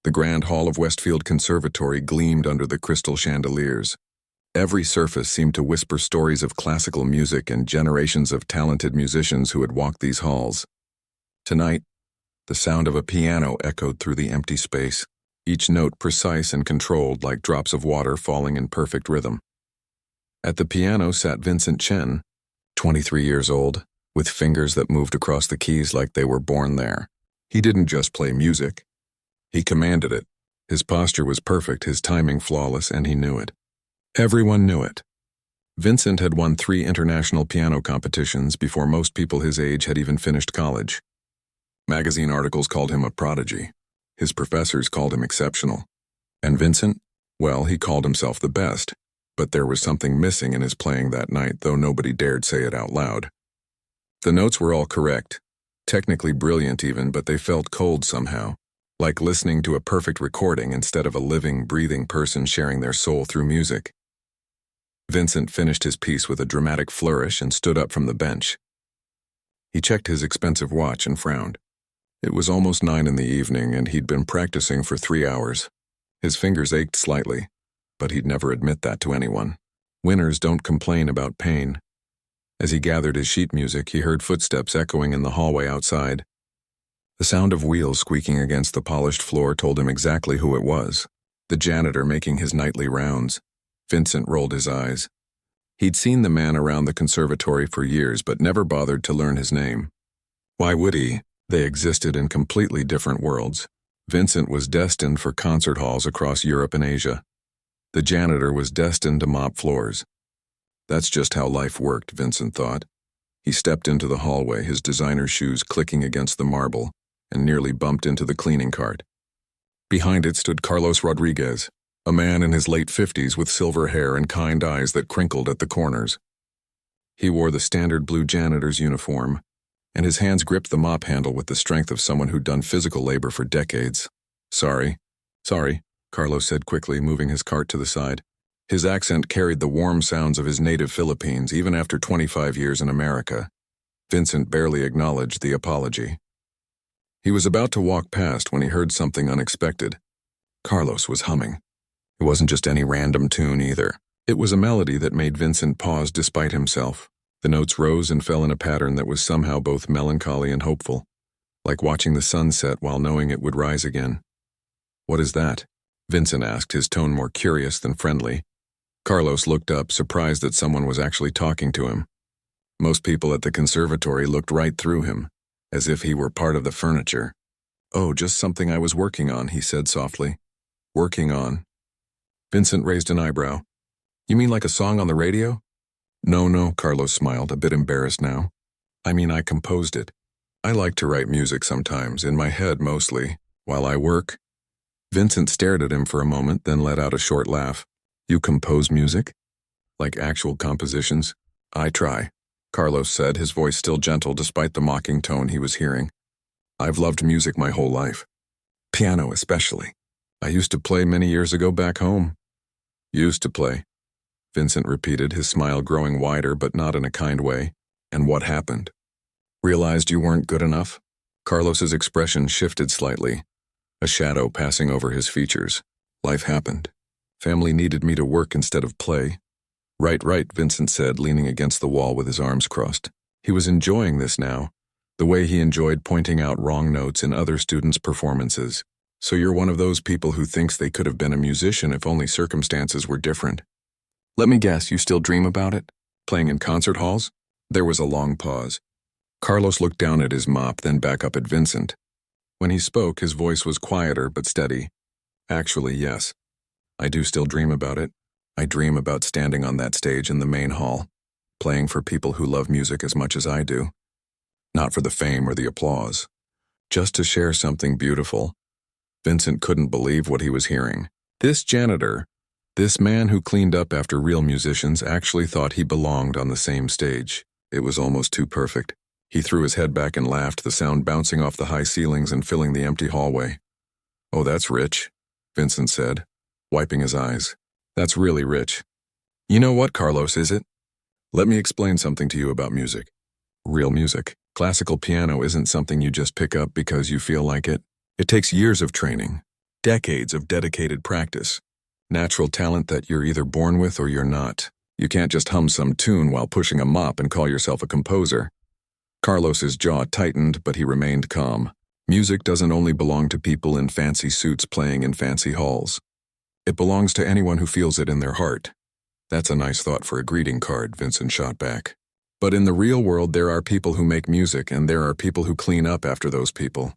The grand hall of Westfield Conservatory gleamed under the crystal chandeliers. Every surface seemed to whisper stories of classical music and generations of talented musicians who had walked these halls. Tonight, the sound of a piano echoed through the empty space, each note precise and controlled like drops of water falling in perfect rhythm. At the piano sat Vincent Chen, 23 years old, with fingers that moved across the keys like they were born there. He didn't just play music. He commanded it. His posture was perfect, his timing flawless, and he knew it. Everyone knew it. Vincent had won 3 international piano competitions before most people his age had even finished college. Magazine articles called him a prodigy. His professors called him exceptional. And Vincent? Well, he called himself the best. But there was something missing in his playing that night, though nobody dared say it out loud. The notes were all correct, technically brilliant even, but they felt cold somehow, like listening to a perfect recording instead of a living, breathing person sharing their soul through music. Vincent finished his piece with a dramatic flourish and stood up from the bench. He checked his expensive watch and frowned. It was almost 9 in the evening, and he'd been practicing for 3 hours. His fingers ached slightly, but he'd never admit that to anyone. Winners don't complain about pain. As he gathered his sheet music, he heard footsteps echoing in the hallway outside. The sound of wheels squeaking against the polished floor told him exactly who it was. The janitor making his nightly rounds. Vincent rolled his eyes. He'd seen the man around the conservatory for years, but never bothered to learn his name. Why would he? They existed in completely different worlds. Vincent was destined for concert halls across Europe and Asia. The janitor was destined to mop floors. That's just how life worked, Vincent thought. He stepped into the hallway, his designer shoes clicking against the marble, and nearly bumped into the cleaning cart. Behind it stood Carlos Rodriguez, a man in his late 50s with silver hair and kind eyes that crinkled at the corners. He wore the standard blue janitor's uniform, and his hands gripped the mop handle with the strength of someone who'd done physical labor for decades. Sorry, Carlos said quickly, moving his cart to the side. His accent carried the warm sounds of his native Philippines, even after 25 years in America. Vincent barely acknowledged the apology. He was about to walk past when he heard something unexpected. Carlos was humming. It wasn't just any random tune either. It was a melody that made Vincent pause despite himself. The notes rose and fell in a pattern that was somehow both melancholy and hopeful, like watching the sun set while knowing it would rise again. "What is that?" Vincent asked, his tone more curious than friendly. Carlos looked up, surprised that someone was actually talking to him. Most people at the conservatory looked right through him, as if he were part of the furniture. "Oh, just something I was working on," he said softly. "Working on?" Vincent raised an eyebrow. "You mean like a song on the radio?" No, Carlos smiled, a bit embarrassed now. "I mean, I composed it. I like to write music sometimes, in my head mostly, while I work." Vincent stared at him for a moment, then let out a short laugh. "You compose music? Like actual compositions?" "I try," Carlos said, his voice still gentle despite the mocking tone he was hearing. "I've loved music my whole life. Piano especially. I used to play many years ago back home." "Used to play," Vincent repeated, his smile growing wider but not in a kind way. "And what happened? Realized you weren't good enough?" Carlos's expression shifted slightly, a shadow passing over his features. "Life happened. Family needed me to work instead of play." Right, Vincent said, leaning against the wall with his arms crossed. He was enjoying this now, the way he enjoyed pointing out wrong notes in other students' performances. "So you're one of those people who thinks they could have been a musician if only circumstances were different. Let me guess, you still dream about it? Playing in concert halls?" There was a long pause. Carlos looked down at his mop, then back up at Vincent. When he spoke, his voice was quieter but steady. "Actually, yes. I do still dream about it. I dream about standing on that stage in the main hall, playing for people who love music as much as I do. Not for the fame or the applause. Just to share something beautiful." Vincent couldn't believe what he was hearing. This janitor, this man who cleaned up after real musicians, actually thought he belonged on the same stage. It was almost too perfect. He threw his head back and laughed, the sound bouncing off the high ceilings and filling the empty hallway. "Oh, that's rich," Vincent said, wiping his eyes. "That's really rich. You know what, Carlos, is it? Let me explain something to you about music. Real music. Classical piano isn't something you just pick up because you feel like it. It takes years of training. Decades of dedicated practice. Natural talent that you're either born with or you're not. You can't just hum some tune while pushing a mop and call yourself a composer. Carlos's jaw tightened, but he remained calm. Music doesn't only belong to people in fancy suits playing in fancy halls. It belongs to anyone who feels it in their heart. That's a nice thought for a greeting card, Vincent shot back. But in the real world, there are people who make music, and there are people who clean up after those people.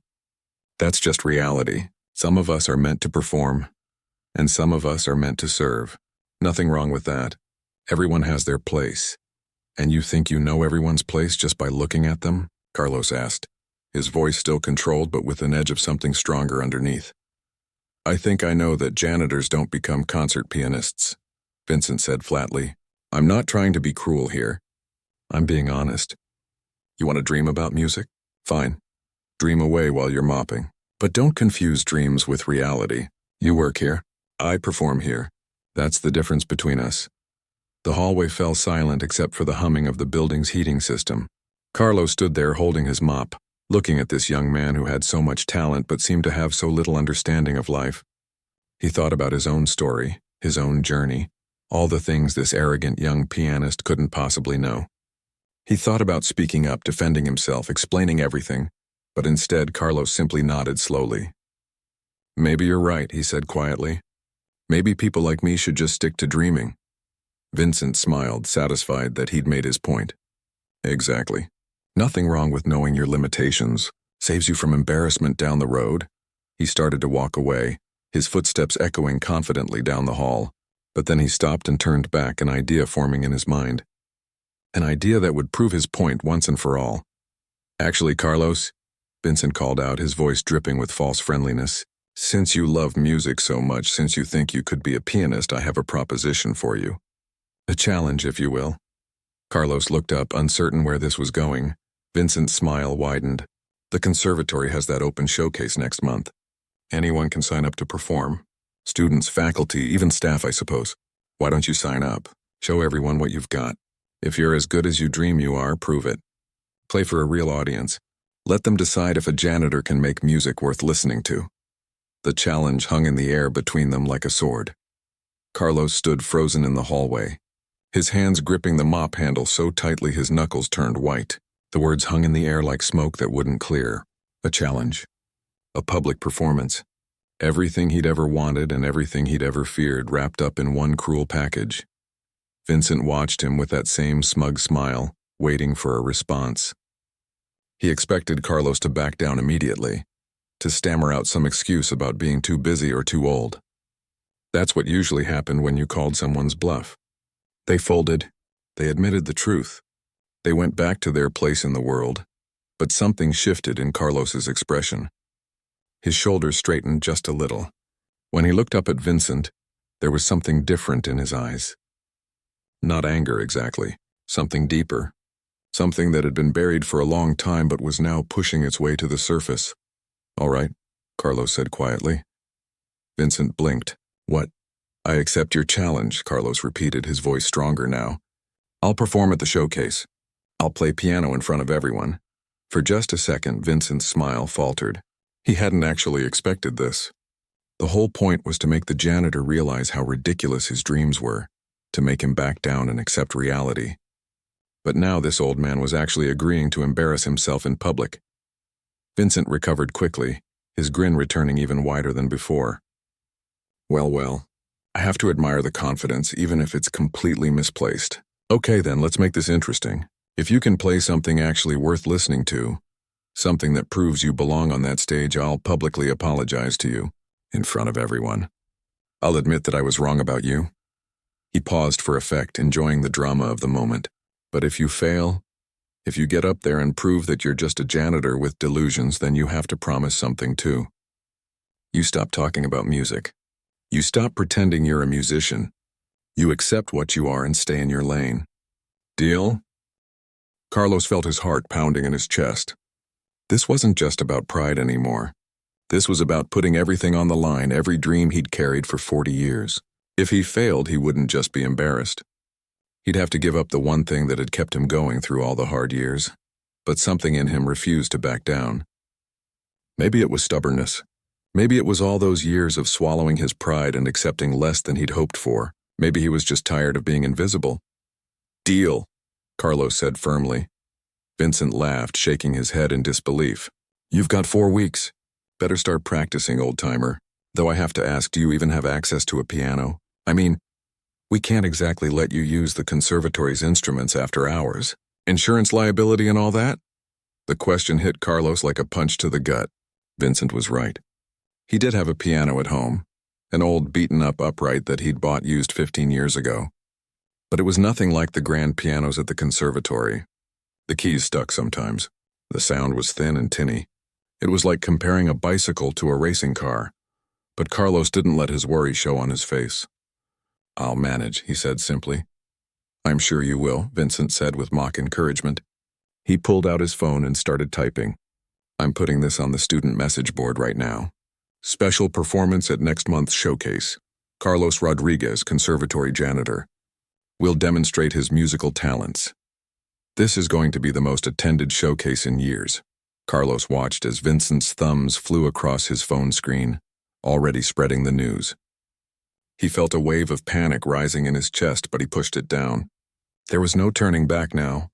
That's just reality. Some of us are meant to perform, and some of us are meant to serve. Nothing wrong with that. Everyone has their place. And you think you know everyone's place just by looking at them? Carlos asked, his voice still controlled but with an edge of something stronger underneath. I think I know that janitors don't become concert pianists, Vincent said flatly. I'm not trying to be cruel here. I'm being honest. You want to dream about music? Fine. Dream away while you're mopping. But don't confuse dreams with reality. You work here. I perform here. That's the difference between us. The hallway fell silent except for the humming of the building's heating system. Carlos stood there holding his mop, looking at this young man who had so much talent but seemed to have so little understanding of life. He thought about his own story, his own journey, all the things this arrogant young pianist couldn't possibly know. He thought about speaking up, defending himself, explaining everything, but instead Carlos simply nodded slowly. Maybe you're right, he said quietly. Maybe people like me should just stick to dreaming. Vincent smiled, satisfied that he'd made his point. Exactly. Nothing wrong with knowing your limitations. Saves you from embarrassment down the road. He started to walk away, his footsteps echoing confidently down the hall. But then he stopped and turned back, an idea forming in his mind. An idea that would prove his point once and for all. Actually, Carlos, Vincent called out, his voice dripping with false friendliness, since you love music so much, since you think you could be a pianist, I have a proposition for you. A challenge, if you will. Carlos looked up, uncertain where this was going. Vincent's smile widened. The conservatory has that open showcase next month. Anyone can sign up to perform. Students, faculty, even staff, I suppose. Why don't you sign up? Show everyone what you've got. If you're as good as you dream you are, prove it. Play for a real audience. Let them decide if a janitor can make music worth listening to. The challenge hung in the air between them like a sword. Carlos stood frozen in the hallway, his hands gripping the mop handle so tightly his knuckles turned white. The words hung in the air like smoke that wouldn't clear. A challenge. A public performance. Everything he'd ever wanted and everything he'd ever feared wrapped up in one cruel package. Vincent watched him with that same smug smile, waiting for a response. He expected Carlos to back down immediately, to stammer out some excuse about being too busy or too old. That's what usually happened when you called someone's bluff. They folded. They admitted the truth. They went back to their place in the world, but something shifted in Carlos's expression. His shoulders straightened just a little. When he looked up at Vincent, there was something different in his eyes. Not anger exactly, something deeper. Something that had been buried for a long time but was now pushing its way to the surface. All right, Carlos said quietly. Vincent blinked. What? I accept your challenge, Carlos repeated, his voice stronger now. I'll perform at the showcase. I'll play piano in front of everyone. For just a second, Vincent's smile faltered. He hadn't actually expected this. The whole point was to make the janitor realize how ridiculous his dreams were, to make him back down and accept reality. But now this old man was actually agreeing to embarrass himself in public. Vincent recovered quickly, his grin returning even wider than before. Well, I have to admire the confidence, even if it's completely misplaced. Okay then, let's make this interesting. If you can play something actually worth listening to, something that proves you belong on that stage, I'll publicly apologize to you, in front of everyone. I'll admit that I was wrong about you. He paused for effect, enjoying the drama of the moment. But if you fail, if you get up there and prove that you're just a janitor with delusions, then you have to promise something too. You stop talking about music. You stop pretending you're a musician. You accept what you are and stay in your lane. Deal? Carlos felt his heart pounding in his chest. This wasn't just about pride anymore. This was about putting everything on the line, every dream he'd carried for 40 years. If he failed, he wouldn't just be embarrassed. He'd have to give up the one thing that had kept him going through all the hard years. But something in him refused to back down. Maybe it was stubbornness. Maybe it was all those years of swallowing his pride and accepting less than he'd hoped for. Maybe he was just tired of being invisible. "Deal," Carlos said firmly. Vincent laughed, shaking his head in disbelief. "You've got 4 weeks. Better start practicing, old-timer. Though I have to ask, do you even have access to a piano? I mean, we can't exactly let you use the conservatory's instruments after hours. Insurance liability and all that?" The question hit Carlos like a punch to the gut. Vincent was right. He did have a piano at home, an old beaten-up upright that he'd bought used 15 years ago. But it was nothing like the grand pianos at the conservatory. The keys stuck sometimes. The sound was thin and tinny. It was like comparing a bicycle to a racing car. But Carlos didn't let his worry show on his face. "I'll manage," he said simply. "I'm sure you will," Vincent said with mock encouragement. He pulled out his phone and started typing. "I'm putting this on the student message board right now. Special performance at next month's showcase. Carlos Rodriguez, conservatory janitor. Will demonstrate his musical talents. This is going to be the most attended showcase in years." Carlos watched as Vincent's thumbs flew across his phone screen, already spreading the news. He felt a wave of panic rising in his chest, but he pushed it down. There was no turning back now.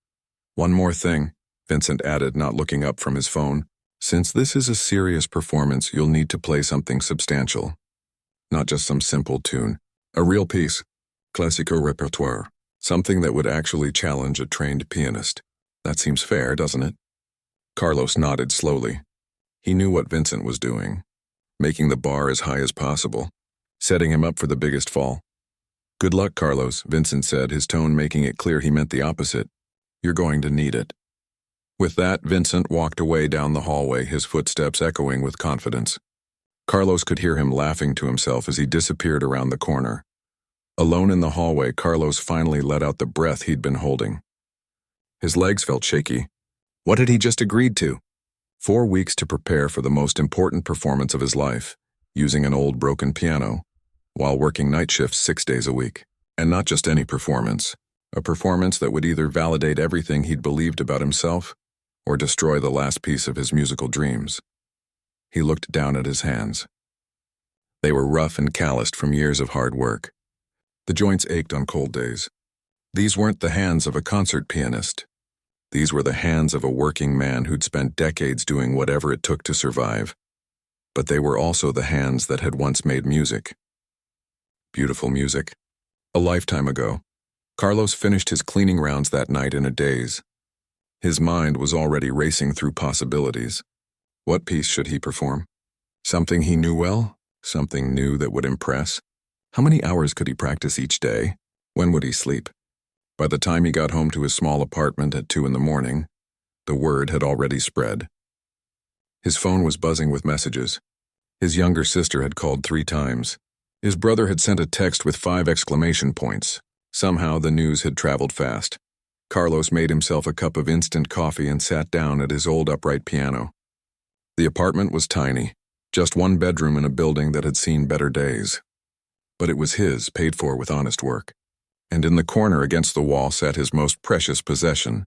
"One more thing," Vincent added, not looking up from his phone. "Since this is a serious performance, you'll need to play something substantial. Not just some simple tune. A real piece. Classico repertoire. Something that would actually challenge a trained pianist. That seems fair, doesn't it?" Carlos nodded slowly. He knew what Vincent was doing. Making the bar as high as possible. Setting him up for the biggest fall. "Good luck, Carlos," Vincent said, his tone making it clear he meant the opposite. "You're going to need it." With that, Vincent walked away down the hallway, his footsteps echoing with confidence. Carlos could hear him laughing to himself as he disappeared around the corner. Alone in the hallway, Carlos finally let out the breath he'd been holding. His legs felt shaky. What had he just agreed to? 4 weeks to prepare for the most important performance of his life, using an old broken piano, while working night shifts 6 days a week. And not just any performance, a performance that would either validate everything he'd believed about himself or destroy the last piece of his musical dreams. He looked down at his hands. They were rough and calloused from years of hard work. The joints ached on cold days. These weren't the hands of a concert pianist. These were the hands of a working man who'd spent decades doing whatever it took to survive. But they were also the hands that had once made music. Beautiful music. A lifetime ago, Carlos finished his cleaning rounds that night in a daze. His mind was already racing through possibilities. What piece should he perform? Something he knew well? Something new that would impress? How many hours could he practice each day? When would he sleep? By the time he got home to his small apartment at 2 a.m, the word had already spread. His phone was buzzing with messages. His younger sister had called 3 times. His brother had sent a text with 5 exclamation points. Somehow the news had traveled fast. Carlos made himself a cup of instant coffee and sat down at his old upright piano. The apartment was tiny, just 1 bedroom in a building that had seen better days. But it was his, paid for with honest work. And in the corner against the wall sat his most precious possession.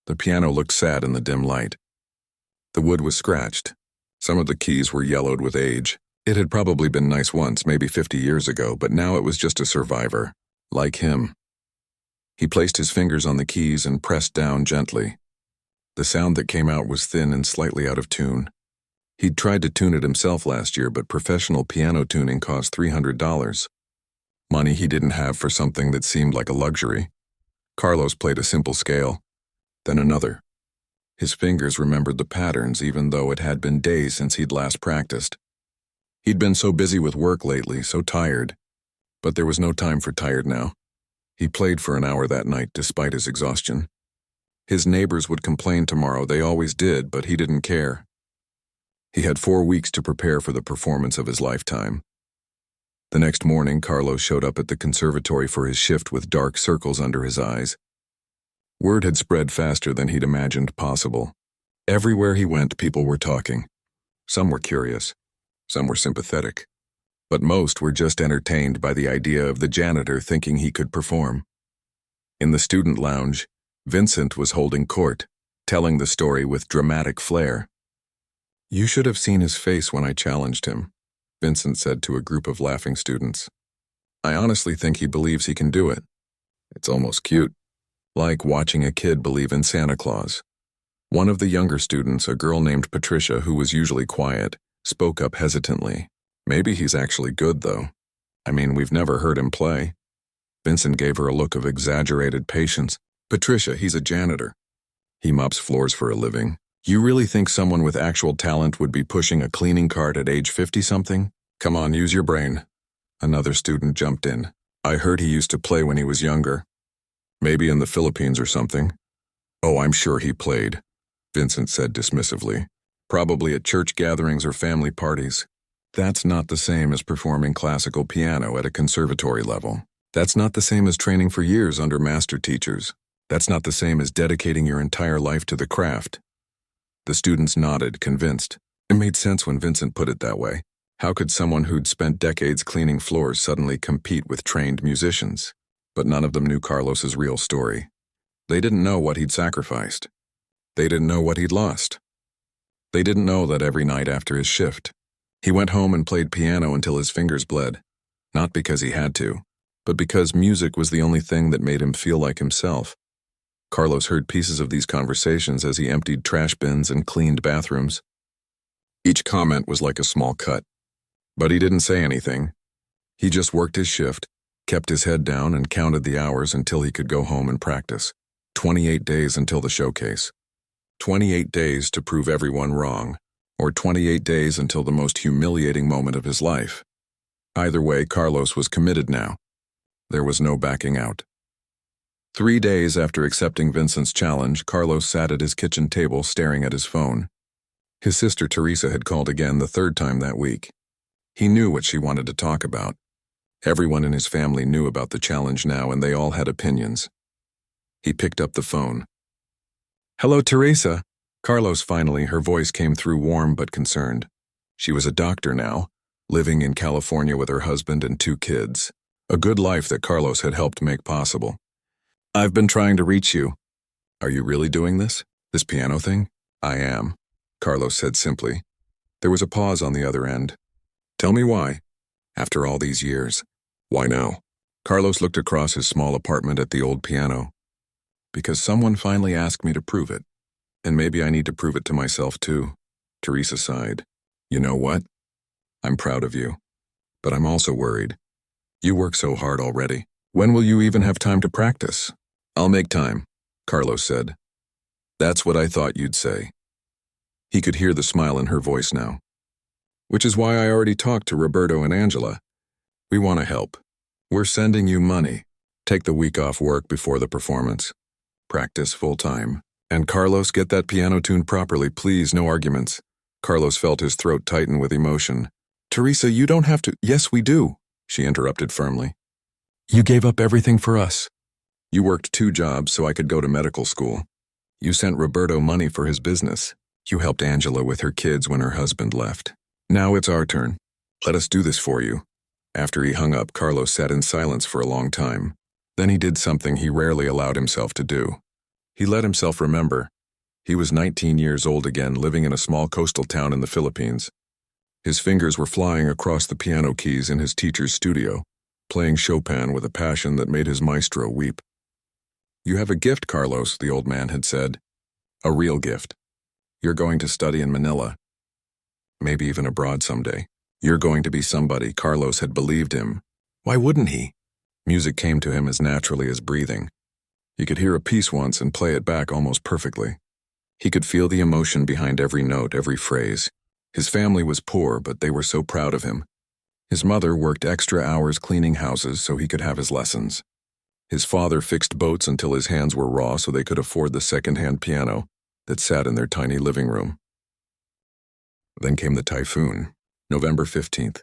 The piano looked sad in the dim light. The wood was scratched. Some of the keys were yellowed with age. It had probably been nice once, maybe 50 years ago, but now it was just a survivor, like him. He placed his fingers on the keys and pressed down gently. The sound that came out was thin and slightly out of tune. He'd tried to tune it himself last year, but professional piano tuning cost $300. Money he didn't have for something that seemed like a luxury. Carlos played a simple scale, then another. His fingers remembered the patterns even though it had been days since he'd last practiced. He'd been so busy with work lately, so tired. But there was no time for tired now. He played for an hour that night despite his exhaustion. His neighbors would complain tomorrow, they always did, but he didn't care. He had 4 weeks to prepare for the performance of his lifetime. The next morning, Carlos showed up at the conservatory for his shift with dark circles under his eyes. Word had spread faster than he'd imagined possible. Everywhere he went, people were talking. Some were curious, some were sympathetic, but most were just entertained by the idea of the janitor thinking he could perform. In the student lounge, Vincent was holding court, telling the story with dramatic flair. You should have seen his face when I challenged him. Vincent said to a group of laughing students. I honestly think he believes he can do it. It's almost cute. Like watching a kid believe in Santa Claus. One of the younger students, a girl named Patricia who was usually quiet, spoke up hesitantly. Maybe he's actually good, though. I mean, we've never heard him play. Vincent gave her a look of exaggerated patience. Patricia, he's a janitor. He mops floors for a living. You really think someone with actual talent would be pushing a cleaning cart at age 50-something? Come on, use your brain. Another student jumped in. I heard he used to play when he was younger. Maybe in the Philippines or something. Oh, I'm sure he played, Vincent said dismissively. Probably at church gatherings or family parties. That's not the same as performing classical piano at a conservatory level. That's not the same as training for years under master teachers. That's not the same as dedicating your entire life to the craft. The students nodded, convinced. It made sense when Vincent put it that way. How could someone who'd spent decades cleaning floors suddenly compete with trained musicians? But none of them knew Carlos's real story. They didn't know what he'd sacrificed. They didn't know what he'd lost. They didn't know that every night after his shift, he went home and played piano until his fingers bled. Not because he had to, but because music was the only thing that made him feel like himself. Carlos heard pieces of these conversations as he emptied trash bins and cleaned bathrooms. Each comment was like a small cut. But he didn't say anything. He just worked his shift, kept his head down, and counted the hours until he could go home and practice. 28 days until the showcase. 28 days to prove everyone wrong, or 28 days until the most humiliating moment of his life. Either way, Carlos was committed now. There was no backing out. 3 days after accepting Vincent's challenge, Carlos sat at his kitchen table staring at his phone. His sister Teresa had called again the third time that week. He knew what she wanted to talk about. Everyone in his family knew about the challenge now, and they all had opinions. He picked up the phone. Hello, Teresa. Carlos finally, her voice came through warm but concerned. She was a doctor now, living in California with her husband and 2 kids. A good life that Carlos had helped make possible. I've been trying to reach you. Are you really doing this? This piano thing? I am, Carlos said simply. There was a pause on the other end. Tell me why. After all these years. Why now? Carlos looked across his small apartment at the old piano. Because someone finally asked me to prove it. And maybe I need to prove it to myself too. Teresa sighed. You know what? I'm proud of you. But I'm also worried. You work so hard already. When will you even have time to practice? I'll make time, Carlos said. That's what I thought you'd say. He could hear the smile in her voice now. Which is why I already talked to Roberto and Angela. We want to help. We're sending you money. Take the week off work before the performance. Practice full-time. And Carlos, get that piano tuned properly, please, no arguments. Carlos felt his throat tighten with emotion. Teresa, you don't have to— Yes, we do, she interrupted firmly. You gave up everything for us. You worked 2 jobs so I could go to medical school. You sent Roberto money for his business. You helped Angela with her kids when her husband left. Now it's our turn. Let us do this for you. After he hung up, Carlos sat in silence for a long time. Then he did something he rarely allowed himself to do. He let himself remember. He was 19 years old again, living in a small coastal town in the Philippines. His fingers were flying across the piano keys in his teacher's studio, playing Chopin with a passion that made his maestro weep. You have a gift, Carlos, the old man had said. A real gift. You're going to study in Manila. Maybe even abroad someday. You're going to be somebody. Carlos had believed him. Why wouldn't he? Music came to him as naturally as breathing. He could hear a piece once and play it back almost perfectly. He could feel the emotion behind every note, every phrase. His family was poor, but they were so proud of him. His mother worked extra hours cleaning houses so he could have his lessons. His father fixed boats until his hands were raw so they could afford the second-hand piano that sat in their tiny living room. Then came the typhoon, November 15th.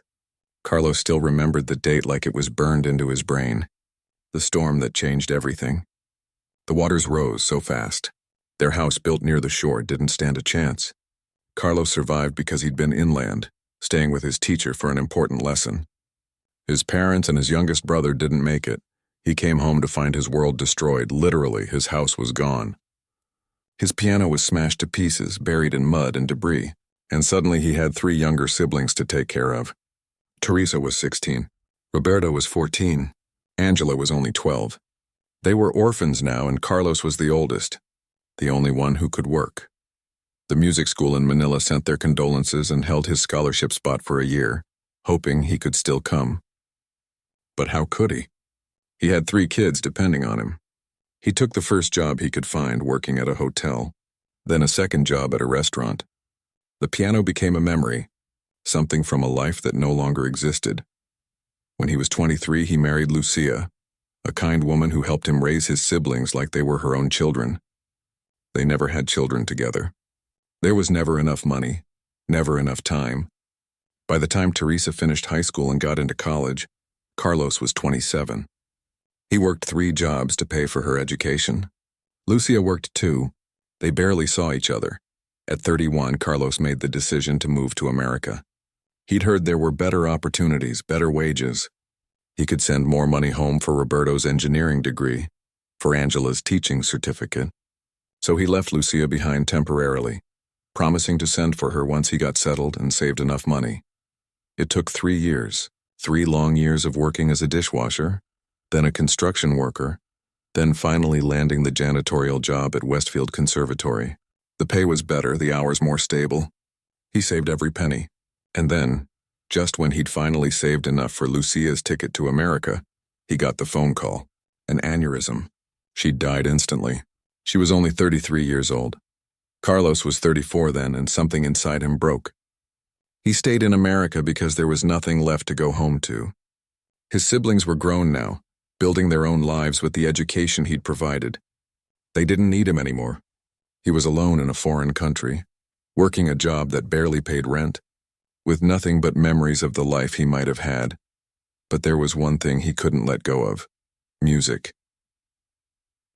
Carlos still remembered the date like it was burned into his brain. The storm that changed everything. The waters rose so fast. Their house built near the shore didn't stand a chance. Carlos survived because he'd been inland, staying with his teacher for an important lesson. His parents and his youngest brother didn't make it. He came home to find his world destroyed. Literally, his house was gone. His piano was smashed to pieces, buried in mud and debris, and suddenly he had 3 younger siblings to take care of. Teresa was 16. Roberto was 14. Angela was only 12. They were orphans now, and Carlos was the oldest, the only one who could work. The music school in Manila sent their condolences and held his scholarship spot for a year, hoping he could still come. But how could he? He had 3 kids depending on him. He took the first job he could find, working at a hotel, then a second job at a restaurant. The piano became a memory, something from a life that no longer existed. When he was 23, he married Lucia, a kind woman who helped him raise his siblings like they were her own children. They never had children together. There was never enough money, never enough time. By the time Teresa finished high school and got into college, Carlos was 27. He worked 3 jobs to pay for her education. Lucia worked 2. They barely saw each other. At 31, Carlos made the decision to move to America. He'd heard there were better opportunities, better wages. He could send more money home for Roberto's engineering degree, for Angela's teaching certificate. So he left Lucia behind temporarily, promising to send for her once he got settled and saved enough money. It took 3 years, 3 long years of working as a dishwasher, then a construction worker, then finally landing the janitorial job at Westfield Conservatory. The pay was better, the hours more stable. He saved every penny. And then, just when he'd finally saved enough for Lucia's ticket to America, he got the phone call. An aneurysm. She died instantly. She was only 33 years old. Carlos was 34 then, and something inside him broke. He stayed in America because there was nothing left to go home to. His siblings were grown now, building their own lives with the education he'd provided. They didn't need him anymore. He was alone in a foreign country, working a job that barely paid rent, with nothing but memories of the life he might have had. But there was one thing he couldn't let go of: music.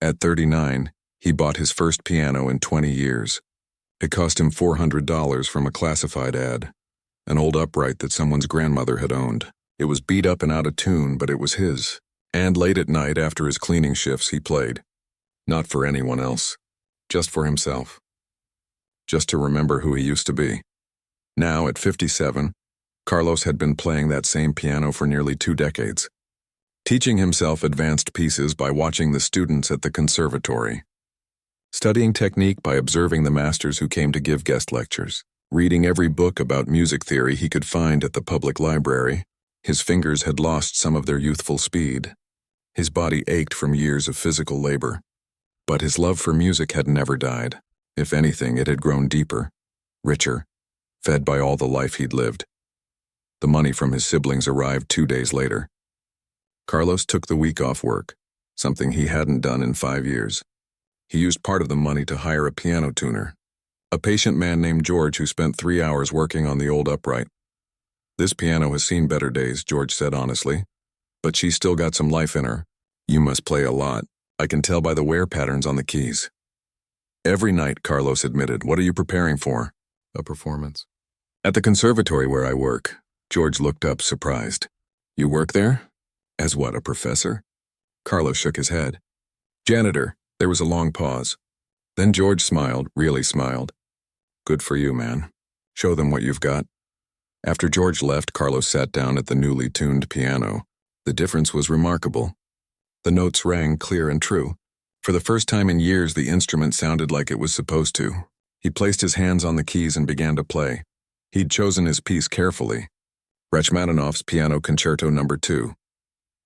At 39, he bought his first piano in 20 years. It cost him $400 from a classified ad, an old upright that someone's grandmother had owned. It was beat up and out of tune, but it was his. And late at night, after his cleaning shifts, he played. Not for anyone else, just for himself. Just to remember who he used to be. Now, at 57, Carlos had been playing that same piano for nearly 2 decades, teaching himself advanced pieces by watching the students at the conservatory, studying technique by observing the masters who came to give guest lectures, reading every book about music theory he could find at the public library. His fingers had lost some of their youthful speed. His body ached from years of physical labor. But his love for music had never died. If anything, it had grown deeper, richer, fed by all the life he'd lived. The money from his siblings arrived 2 days later. Carlos took the week off work, something he hadn't done in 5 years. He used part of the money to hire a piano tuner, a patient man named George who spent 3 hours working on the old upright. "This piano has seen better days," George said honestly, "but she's still got some life in her. You must play a lot. I can tell by the wear patterns on the keys." "Every night," Carlos admitted. "What are you preparing for?" "A performance." "At the conservatory where I work." George looked up, surprised. "You work there? As what, a professor?" Carlos shook his head. "Janitor." There was a long pause. Then George smiled, really smiled. "Good for you, man. Show them what you've got." After George left, Carlos sat down at the newly tuned piano. The difference was remarkable. The notes rang clear and true. For the first time in years, the instrument sounded like it was supposed to. He placed his hands on the keys and began to play. He'd chosen his piece carefully. Rachmaninoff's Piano Concerto No. 2.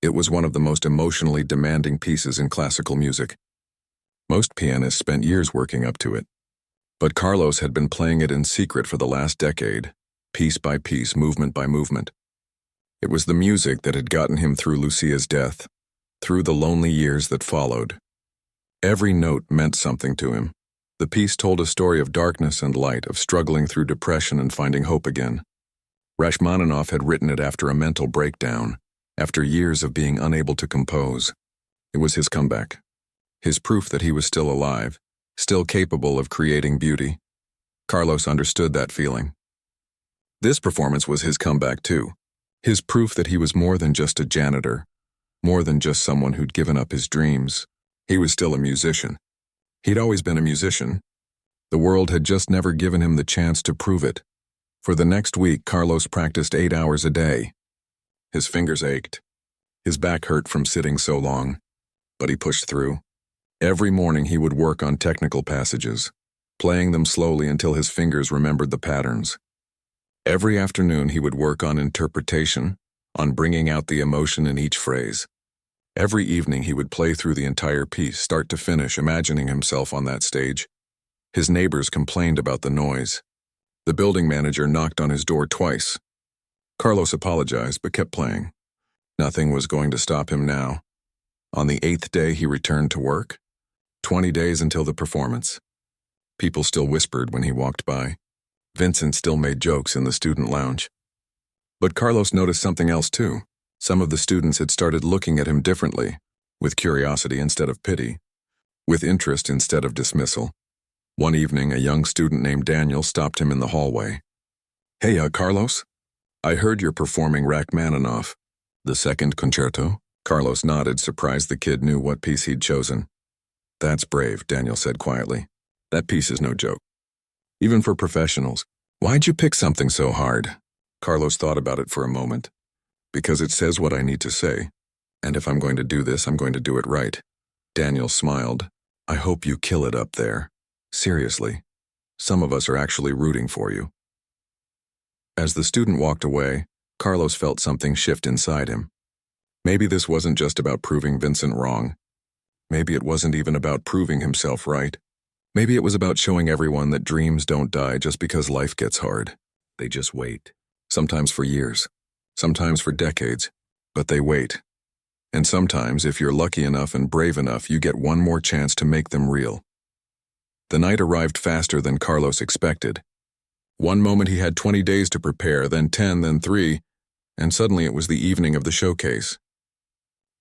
It was one of the most emotionally demanding pieces in classical music. Most pianists spent years working up to it. But Carlos had been playing it in secret for the last decade, piece by piece, movement by movement. It was the music that had gotten him through Lucia's death, through the lonely years that followed. Every note meant something to him. The piece told a story of darkness and light, of struggling through depression and finding hope again. Rachmaninoff had written it after a mental breakdown, after years of being unable to compose. It was his comeback, his proof that he was still alive, still capable of creating beauty. Carlos understood that feeling. This performance was his comeback too, his proof that he was more than just a janitor, more than just someone who'd given up his dreams. He was still a musician. He'd always been a musician. The world had just never given him the chance to prove it. For the next week, Carlos practiced 8 hours a day, His fingers ached. His back hurt from sitting so long, but he pushed through. Every morning he would work on technical passages, playing them slowly until his fingers remembered the patterns. Every afternoon he would work on interpretation, on bringing out the emotion in each phrase. Every evening he would play through the entire piece, start to finish, imagining himself on that stage. His neighbors complained about the noise. The building manager knocked on his door twice. Carlos apologized but kept playing. Nothing was going to stop him now. On the 8th day he returned to work. 20 days until the performance. People still whispered when he walked by. Vincent still made jokes in the student lounge. But Carlos noticed something else too. Some of the students had started looking at him differently, with curiosity instead of pity, with interest instead of dismissal. One evening, a young student named Daniel stopped him in the hallway. "Hey, Carlos? I heard you're performing Rachmaninoff, the second concerto." Carlos nodded, surprised the kid knew what piece he'd chosen. "That's brave," Daniel said quietly. "That piece is no joke. Even for professionals. Why'd you pick something so hard?" Carlos thought about it for a moment. "Because it says what I need to say. And if I'm going to do this, I'm going to do it right." Daniel smiled. "I hope you kill it up there. Seriously. Some of us are actually rooting for you." As the student walked away, Carlos felt something shift inside him. Maybe this wasn't just about proving Vincent wrong. Maybe it wasn't even about proving himself right. Maybe it was about showing everyone that dreams don't die just because life gets hard. They just wait. Sometimes for years. Sometimes for decades. But they wait. And sometimes, if you're lucky enough and brave enough, you get one more chance to make them real. The night arrived faster than Carlos expected. One moment he had 20 days to prepare, then 10, then 3, and suddenly it was the evening of the showcase.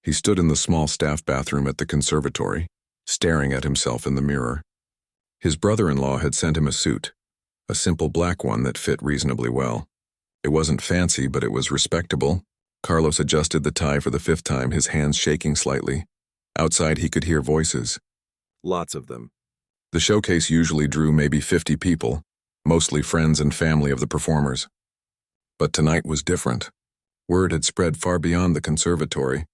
He stood in the small staff bathroom at the conservatory, staring at himself in the mirror. His brother-in-law had sent him a suit, a simple black one that fit reasonably well. It wasn't fancy, but it was respectable. Carlos adjusted the tie for the 5th time, his hands shaking slightly. Outside he could hear voices. Lots of them. The showcase usually drew maybe 50 people, mostly friends and family of the performers. But tonight was different. Word had spread far beyond the conservatory.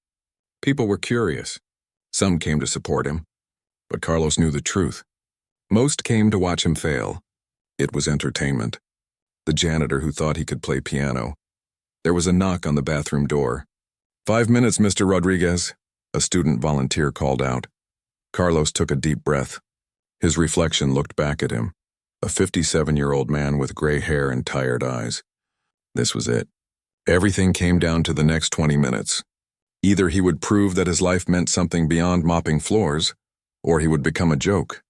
People were curious. Some came to support him. But Carlos knew the truth. Most came to watch him fail. It was entertainment. The janitor who thought he could play piano. There was a knock on the bathroom door. "5 minutes, Mr. Rodriguez," a student volunteer called out. Carlos took a deep breath. His reflection looked back at him, a 57-year-old man with gray hair and tired eyes. This was it. Everything came down to the next 20 minutes. Either he would prove that his life meant something beyond mopping floors, or he would become a joke.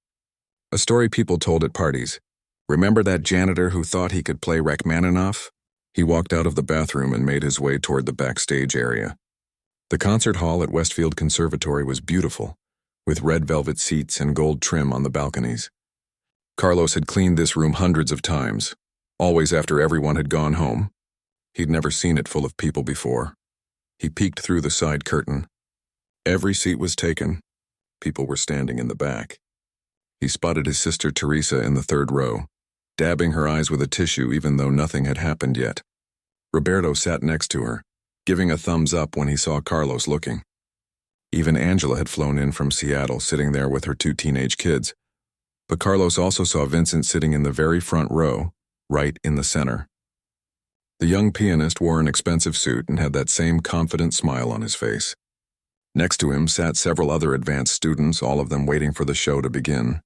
A story people told at parties. Remember that janitor who thought he could play Rachmaninoff? He walked out of the bathroom and made his way toward the backstage area. The concert hall at Westfield Conservatory was beautiful, with red velvet seats and gold trim on the balconies. Carlos had cleaned this room hundreds of times, always after everyone had gone home. He'd never seen it full of people before. He peeked through the side curtain. Every seat was taken. People were standing in the back. He spotted his sister Teresa in the 3rd row, dabbing her eyes with a tissue even though nothing had happened yet. Roberto sat next to her, giving a thumbs up when he saw Carlos looking. Even Angela had flown in from Seattle, sitting there with her 2 teenage kids. But Carlos also saw Vincent sitting in the very front row, right in the center. The young pianist wore an expensive suit and had that same confident smile on his face. Next to him sat several other advanced students, all of them waiting for the show to begin.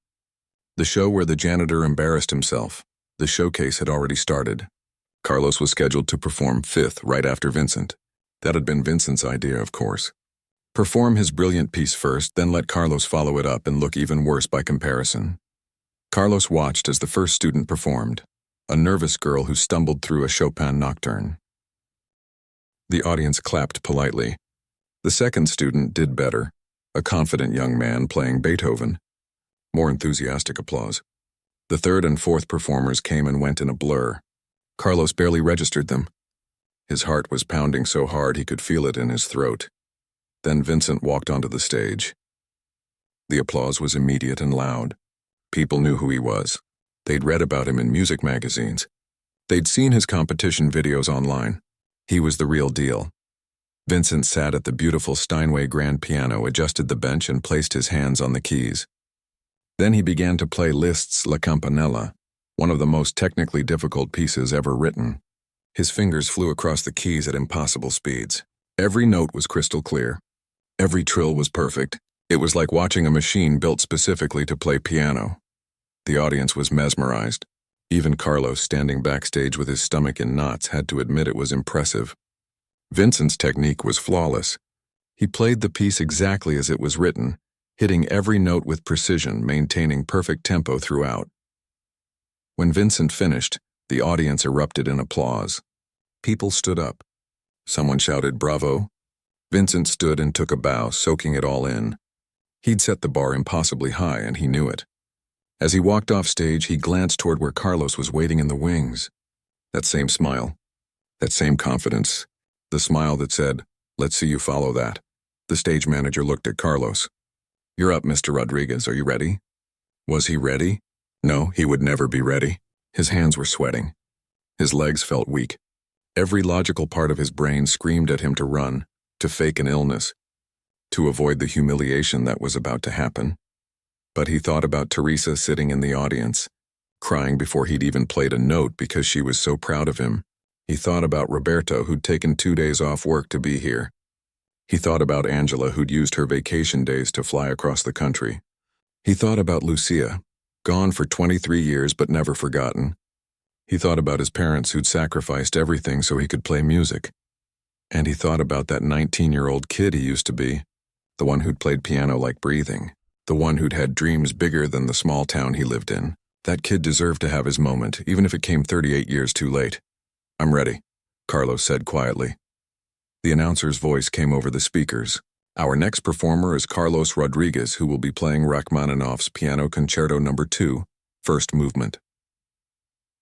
The show where the janitor embarrassed himself. The showcase had already started. Carlos was scheduled to perform 5th right after Vincent. That had been Vincent's idea, of course. Perform his brilliant piece first, then let Carlos follow it up and look even worse by comparison. Carlos watched as the first student performed, a nervous girl who stumbled through a Chopin nocturne. The audience clapped politely. The second student did better, a confident young man playing Beethoven. More enthusiastic applause. The 3rd and 4th performers came and went in a blur. Carlos barely registered them. His heart was pounding so hard he could feel it in his throat. Then Vincent walked onto the stage. The applause was immediate and loud. People knew who he was. They'd read about him in music magazines. They'd seen his competition videos online. He was the real deal. Vincent sat at the beautiful Steinway grand piano, adjusted the bench, and placed his hands on the keys. Then he began to play Liszt's La Campanella, one of the most technically difficult pieces ever written. His fingers flew across the keys at impossible speeds. Every note was crystal clear. Every trill was perfect. It was like watching a machine built specifically to play piano. The audience was mesmerized. Even Carlos, standing backstage with his stomach in knots, had to admit it was impressive. Vincent's technique was flawless. He played the piece exactly as it was written, hitting every note with precision, maintaining perfect tempo throughout. When Vincent finished, the audience erupted in applause. People stood up. Someone shouted, "Bravo!" Vincent stood and took a bow, soaking it all in. He'd set the bar impossibly high, and he knew it. As he walked off stage, he glanced toward where Carlos was waiting in the wings. That same smile, that same confidence, the smile that said, "Let's see you follow that." The stage manager looked at Carlos. "You're up, Mr. Rodriguez. Are you ready?" Was he ready? No, he would never be ready. His hands were sweating. His legs felt weak. Every logical part of his brain screamed at him to run, to fake an illness, to avoid the humiliation that was about to happen. But he thought about Teresa sitting in the audience, crying before he'd even played a note because she was so proud of him. He thought about Roberto, who'd taken 2 days off work to be here. He thought about Angela, who'd used her vacation days to fly across the country. He thought about Lucia, gone for 23 years but never forgotten. He thought about his parents who'd sacrificed everything so he could play music. And he thought about that 19-year-old kid he used to be, the one who'd played piano like breathing, the one who'd had dreams bigger than the small town he lived in. That kid deserved to have his moment, even if it came 38 years too late. "I'm ready," Carlos said quietly. The announcer's voice came over the speakers. "Our next performer is Carlos Rodriguez, who will be playing Rachmaninoff's Piano Concerto No. 2, First Movement."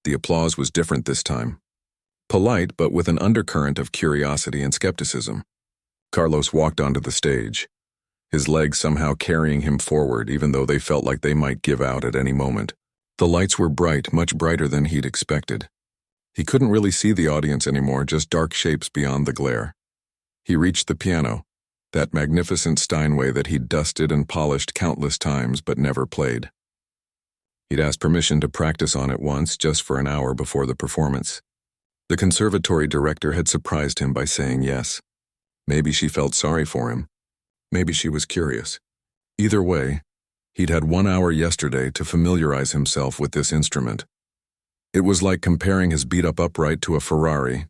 The applause was different this time. Polite, but with an undercurrent of curiosity and skepticism. Carlos walked onto the stage, his legs somehow carrying him forward, even though they felt like they might give out at any moment. The lights were bright, much brighter than he'd expected. He couldn't really see the audience anymore, just dark shapes beyond the glare. He reached the piano, that magnificent Steinway that he'd dusted and polished countless times but never played. He'd asked permission to practice on it once, just for an hour before the performance. The conservatory director had surprised him by saying yes. Maybe she felt sorry for him. Maybe she was curious. Either way, he'd had 1 hour yesterday to familiarize himself with this instrument. It was like comparing his beat-up upright to a Ferrari.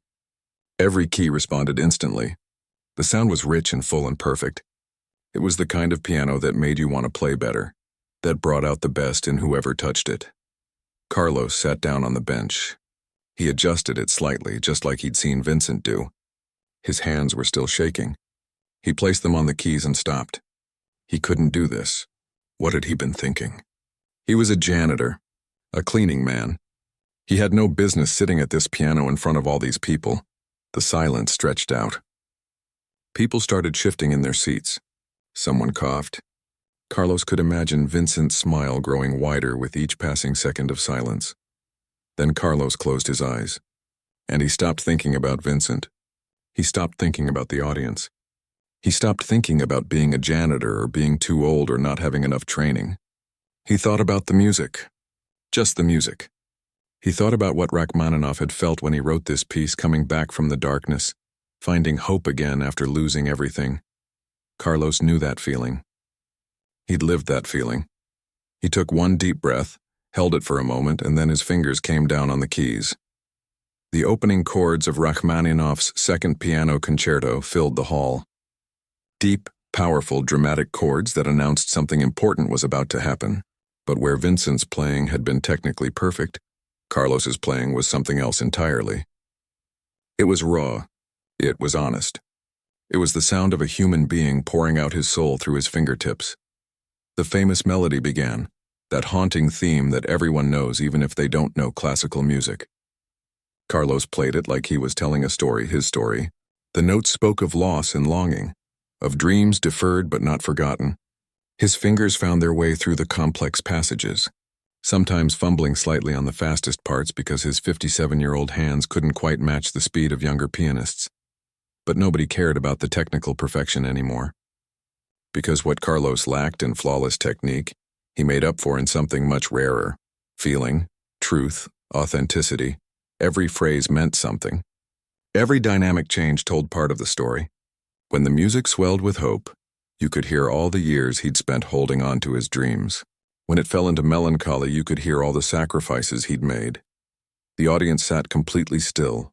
Every key responded instantly. The sound was rich and full and perfect. It was the kind of piano that made you want to play better, that brought out the best in whoever touched it. Carlos sat down on the bench. He adjusted it slightly, just like he'd seen Vincent do. His hands were still shaking. He placed them on the keys and stopped. He couldn't do this. What had he been thinking? He was a janitor, a cleaning man. He had no business sitting at this piano in front of all these people. The silence stretched out. People started shifting in their seats. Someone coughed. Carlos could imagine Vincent's smile growing wider with each passing second of silence. Then Carlos closed his eyes. And he stopped thinking about Vincent. He stopped thinking about the audience. He stopped thinking about being a janitor or being too old or not having enough training. He thought about the music. Just the music. He thought about what Rachmaninoff had felt when he wrote this piece, coming back from the darkness, finding hope again after losing everything. Carlos knew that feeling. He'd lived that feeling. He took one deep breath, held it for a moment, and then his fingers came down on the keys. The opening chords of Rachmaninoff's Second Piano Concerto filled the hall. Deep, powerful, dramatic chords that announced something important was about to happen. But where Vincent's playing had been technically perfect, Carlos's playing was something else entirely. It was raw. It was honest. It was the sound of a human being pouring out his soul through his fingertips. The famous melody began, that haunting theme that everyone knows even if they don't know classical music. Carlos played it like he was telling a story, his story. The notes spoke of loss and longing, of dreams deferred but not forgotten. His fingers found their way through the complex passages, sometimes fumbling slightly on the fastest parts because his 57-year-old hands couldn't quite match the speed of younger pianists. But nobody cared about the technical perfection anymore. Because what Carlos lacked in flawless technique, he made up for in something much rarer. Feeling, truth, authenticity. Every phrase meant something. Every dynamic change told part of the story. When the music swelled with hope, you could hear all the years he'd spent holding on to his dreams. When it fell into melancholy, you could hear all the sacrifices he'd made. The audience sat completely still.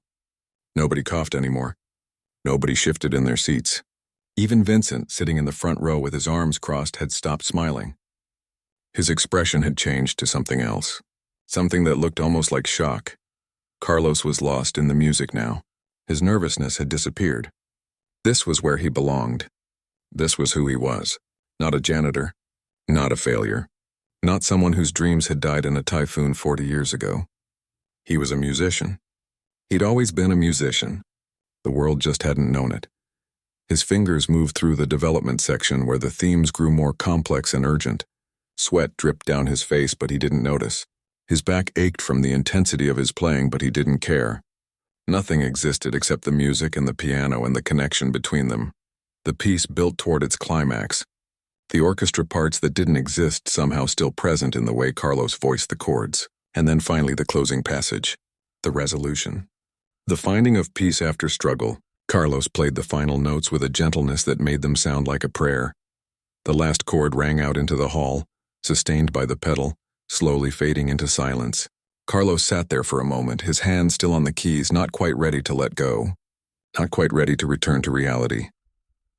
Nobody coughed anymore. Nobody shifted in their seats. Even Vincent, sitting in the front row with his arms crossed, had stopped smiling. His expression had changed to something else, something that looked almost like shock. Carlos was lost in the music now. His nervousness had disappeared. This was where he belonged. This was who he was. Not a janitor. Not a failure. Not someone whose dreams had died in a typhoon 40 years ago. He was a musician. He'd always been a musician. The world just hadn't known it. His fingers moved through the development section where the themes grew more complex and urgent. Sweat dripped down his face, but he didn't notice. His back ached from the intensity of his playing, but he didn't care. Nothing existed except the music and the piano and the connection between them. The piece built toward its climax. The orchestra parts that didn't exist somehow still present in the way Carlos voiced the chords. And then finally the closing passage. The resolution. The finding of peace after struggle. Carlos played the final notes with a gentleness that made them sound like a prayer. The last chord rang out into the hall, sustained by the pedal, slowly fading into silence. Carlos sat there for a moment, his hands still on the keys, not quite ready to let go. Not quite ready to return to reality.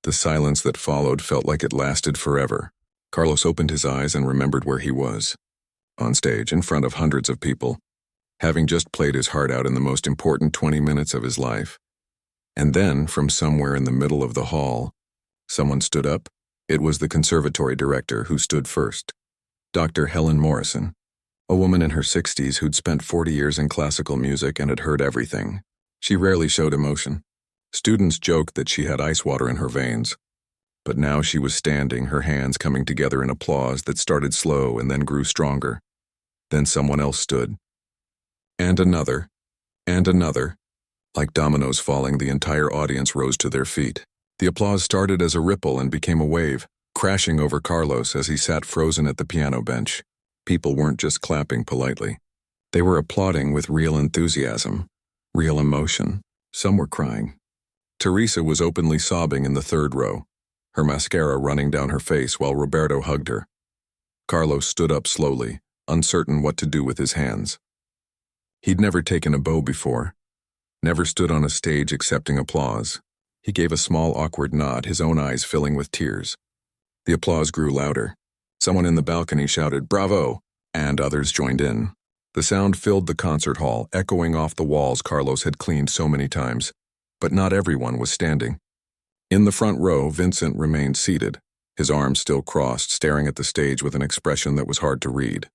The silence that followed felt like it lasted forever. Carlos opened his eyes and remembered where he was. On stage, in front of hundreds of people, having just played his heart out in the most important 20 minutes of his life. And then, from somewhere in the middle of the hall, someone stood up. It was the conservatory director who stood first. Dr. Helen Morrison, a woman in her 60s who'd spent 40 years in classical music and had heard everything. She rarely showed emotion. Students joked that she had ice water in her veins. But now she was standing, her hands coming together in applause that started slow and then grew stronger. Then someone else stood. And another. And another. Like dominoes falling, the entire audience rose to their feet. The applause started as a ripple and became a wave, crashing over Carlos as he sat frozen at the piano bench. People weren't just clapping politely. They were applauding with real enthusiasm, real emotion. Some were crying. Teresa was openly sobbing in the third row, her mascara running down her face while Roberto hugged her. Carlos stood up slowly, uncertain what to do with his hands. He'd never taken a bow before, never stood on a stage accepting applause. He gave a small awkward nod, his own eyes filling with tears. The applause grew louder. Someone in the balcony shouted, "Bravo!" and others joined in. The sound filled the concert hall, echoing off the walls Carlos had cleaned so many times. But not everyone was standing. In the front row, Vincent remained seated, his arms still crossed, staring at the stage with an expression that was hard to read.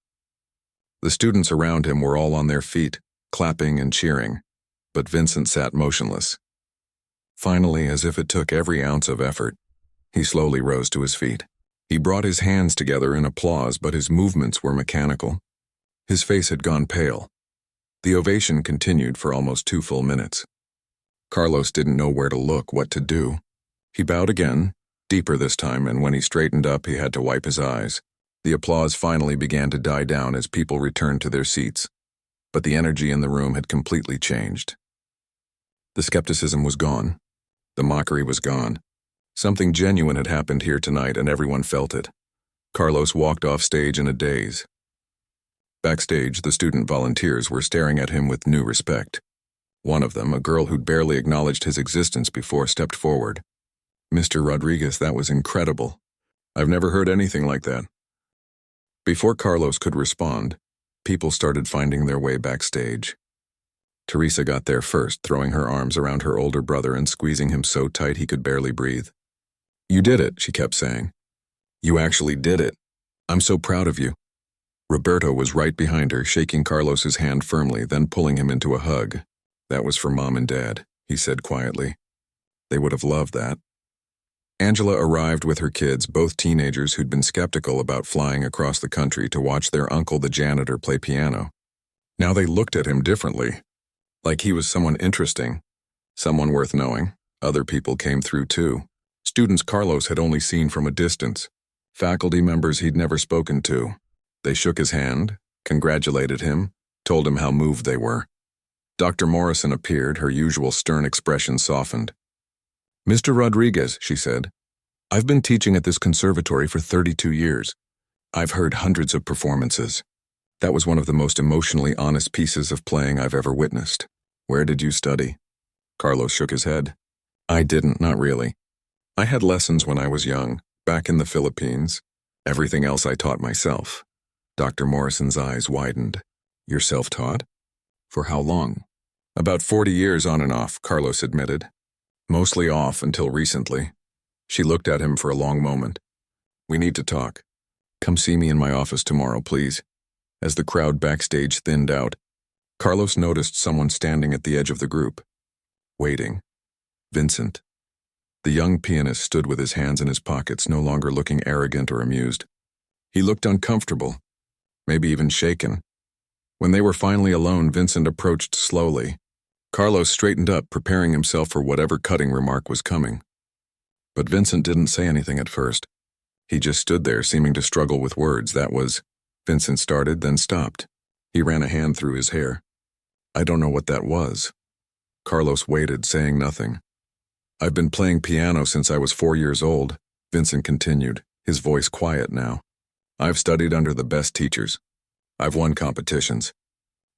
The students around him were all on their feet, clapping and cheering, but Vincent sat motionless. Finally, as if it took every ounce of effort, he slowly rose to his feet. He brought his hands together in applause, but his movements were mechanical. His face had gone pale. The ovation continued for almost 2 full minutes. Carlos didn't know where to look, what to do. He bowed again, deeper this time, and when he straightened up, he had to wipe his eyes. The applause finally began to die down as people returned to their seats. But the energy in the room had completely changed. The skepticism was gone. The mockery was gone. Something genuine had happened here tonight, and everyone felt it. Carlos walked off stage in a daze. Backstage, the student volunteers were staring at him with new respect. One of them, a girl who'd barely acknowledged his existence before, stepped forward. "Mr. Rodriguez, that was incredible. I've never heard anything like that." Before Carlos could respond, people started finding their way backstage. Teresa got there first, throwing her arms around her older brother and squeezing him so tight he could barely breathe. "You did it," she kept saying. "You actually did it. I'm so proud of you." Roberto was right behind her, shaking Carlos's hand firmly, then pulling him into a hug. "That was for Mom and Dad," he said quietly. "They would have loved that." Angela arrived with her kids, both teenagers who'd been skeptical about flying across the country to watch their uncle, the janitor, play piano. Now they looked at him differently, like he was someone interesting, someone worth knowing. Other people came through too. Students Carlos had only seen from a distance. Faculty members he'd never spoken to. They shook his hand, congratulated him, told him how moved they were. Dr. Morrison appeared, her usual stern expression softened. "Mr. Rodriguez," she said, "I've been teaching at this conservatory for 32 years. I've heard hundreds of performances. That was one of the most emotionally honest pieces of playing I've ever witnessed. Where did you study?" Carlos shook his head. "I didn't, not really. I had lessons when I was young, back in the Philippines. Everything else I taught myself." Dr. Morrison's eyes widened. "You're self-taught? For how long?" "About 40 years on and off," Carlos admitted. "Mostly off until recently." She looked at him for a long moment. "We need to talk. Come see me in my office tomorrow, please." As the crowd backstage thinned out, Carlos noticed someone standing at the edge of the group. Waiting. Vincent. The young pianist stood with his hands in his pockets, no longer looking arrogant or amused. He looked uncomfortable, maybe even shaken. When they were finally alone, Vincent approached slowly. Carlos straightened up, preparing himself for whatever cutting remark was coming. But Vincent didn't say anything at first. He just stood there, seeming to struggle with words. Vincent started, then stopped. He ran a hand through his hair. "I don't know what that was." Carlos waited, saying nothing. "I've been playing piano since I was 4 years old," Vincent continued, his voice quiet now. "I've studied under the best teachers. I've won competitions.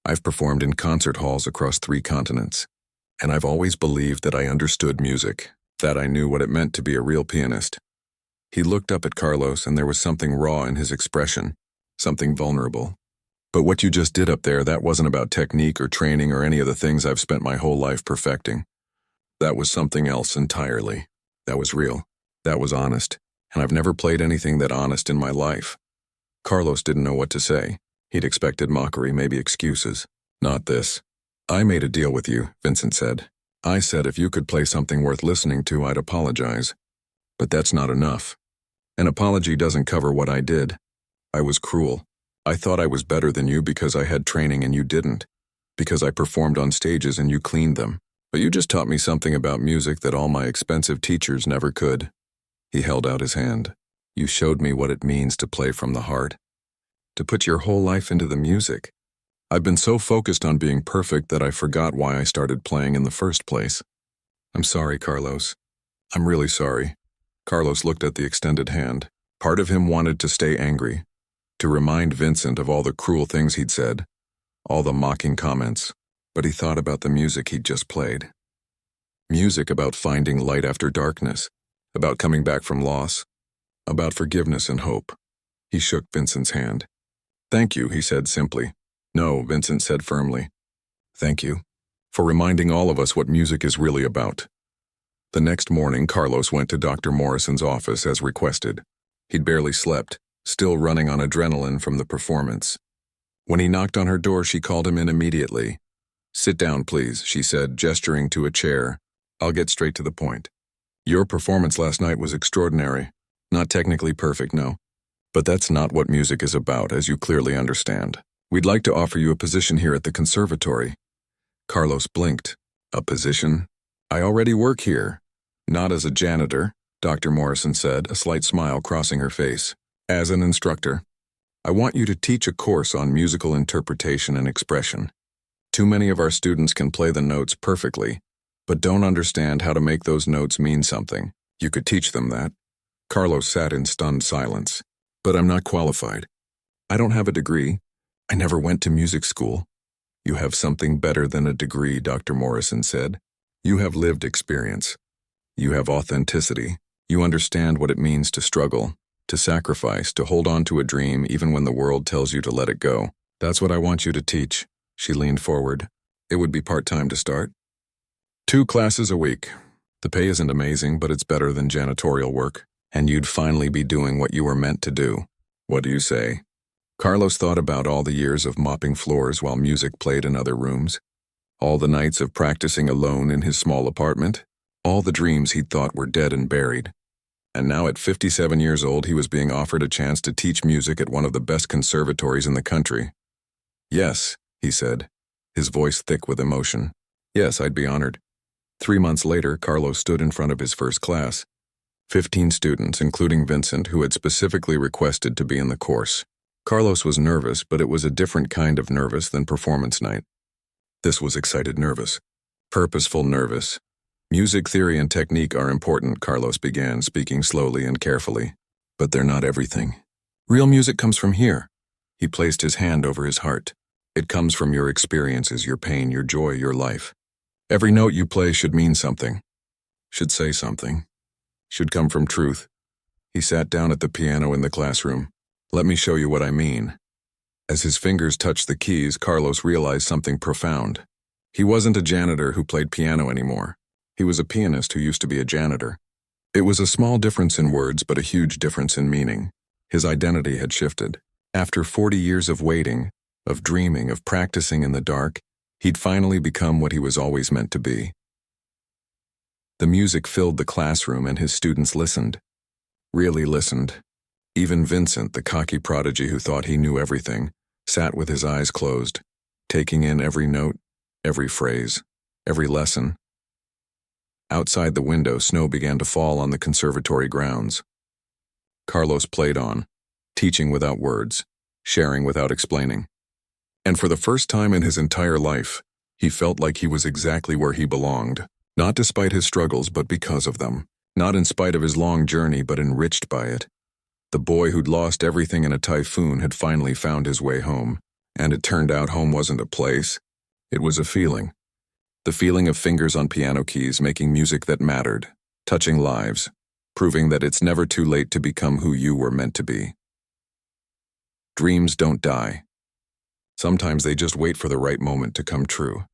I've performed in concert halls across 3 continents. And I've always believed that I understood music, that I knew what it meant to be a real pianist." He looked up at Carlos, and there was something raw in his expression, something vulnerable. "But what you just did up there, that wasn't about technique or training or any of the things I've spent my whole life perfecting. That was something else entirely. That was real. That was honest. And I've never played anything that honest in my life." Carlos didn't know what to say. He'd expected mockery, maybe excuses. "Not this. I made a deal with you," Vincent said. "I said if you could play something worth listening to, I'd apologize. But that's not enough. An apology doesn't cover what I did. I was cruel. I thought I was better than you because I had training and you didn't. Because I performed on stages and you cleaned them. But you just taught me something about music that all my expensive teachers never could." He held out his hand. "You showed me what it means to play from the heart. To put your whole life into the music. I've been so focused on being perfect that I forgot why I started playing in the first place. I'm sorry, Carlos. I'm really sorry." Carlos looked at the extended hand. Part of him wanted to stay angry, to remind Vincent of all the cruel things he'd said, all the mocking comments, but he thought about the music he'd just played. Music about finding light after darkness, about coming back from loss, about forgiveness and hope. He shook Vincent's hand. "Thank you," he said simply. "No," Vincent said firmly. "Thank you for reminding all of us what music is really about." The next morning, Carlos went to Dr. Morrison's office as requested. He'd barely slept, still running on adrenaline from the performance. When he knocked on her door, she called him in immediately. "Sit down, please," she said, gesturing to a chair. "I'll get straight to the point. Your performance last night was extraordinary. Not technically perfect, no. But that's not what music is about, as you clearly understand. We'd like to offer you a position here at the conservatory." Carlos blinked. "A position? I already work here." "Not as a janitor," Dr. Morrison said, a slight smile crossing her face. "As an instructor. I want you to teach a course on musical interpretation and expression. Too many of our students can play the notes perfectly, but don't understand how to make those notes mean something. You could teach them that." Carlos sat in stunned silence. "But I'm not qualified. I don't have a degree. I never went to music school." "You have something better than a degree," Dr. Morrison said. "You have lived experience. You have authenticity. You understand what it means to struggle, to sacrifice, to hold on to a dream even when the world tells you to let it go. That's what I want you to teach." She leaned forward. "It would be part-time to start. 2 classes a week. The pay isn't amazing, but it's better than janitorial work. And you'd finally be doing what you were meant to do. What do you say?" Carlos thought about all the years of mopping floors while music played in other rooms, all the nights of practicing alone in his small apartment, all the dreams he'd thought were dead and buried. And now at 57 years old, he was being offered a chance to teach music at one of the best conservatories in the country. "Yes," he said, his voice thick with emotion. "Yes, I'd be honored." 3 months later, Carlos stood in front of his first class. 15 students, including Vincent, who had specifically requested to be in the course. Carlos was nervous, but it was a different kind of nervous than performance night. This was excited nervous. Purposeful nervous. Music theory and technique are important, Carlos began, speaking slowly and carefully. But they're not everything. Real music comes from here. He placed his hand over his heart. It comes from your experiences, your pain, your joy, your life. Every note you play should mean something. Should say something. Should come from truth. He sat down at the piano in the classroom. Let me show you what I mean. As his fingers touched the keys, Carlos realized something profound. He wasn't a janitor who played piano anymore. He was a pianist who used to be a janitor. It was a small difference in words, but a huge difference in meaning. His identity had shifted. After 40 years of waiting, of dreaming, of practicing in the dark, he'd finally become what he was always meant to be. The music filled the classroom and his students listened. Really listened. Even Vincent, the cocky prodigy who thought he knew everything, sat with his eyes closed, taking in every note, every phrase, every lesson. Outside the window, snow began to fall on the conservatory grounds. Carlos played on, teaching without words, sharing without explaining. And for the first time in his entire life, he felt like he was exactly where he belonged, not despite his struggles, but because of them, not in spite of his long journey, but enriched by it. The boy who'd lost everything in a typhoon had finally found his way home, and it turned out home wasn't a place, it was a feeling. The feeling of fingers on piano keys making music that mattered, touching lives, proving that it's never too late to become who you were meant to be. Dreams don't die. Sometimes they just wait for the right moment to come true.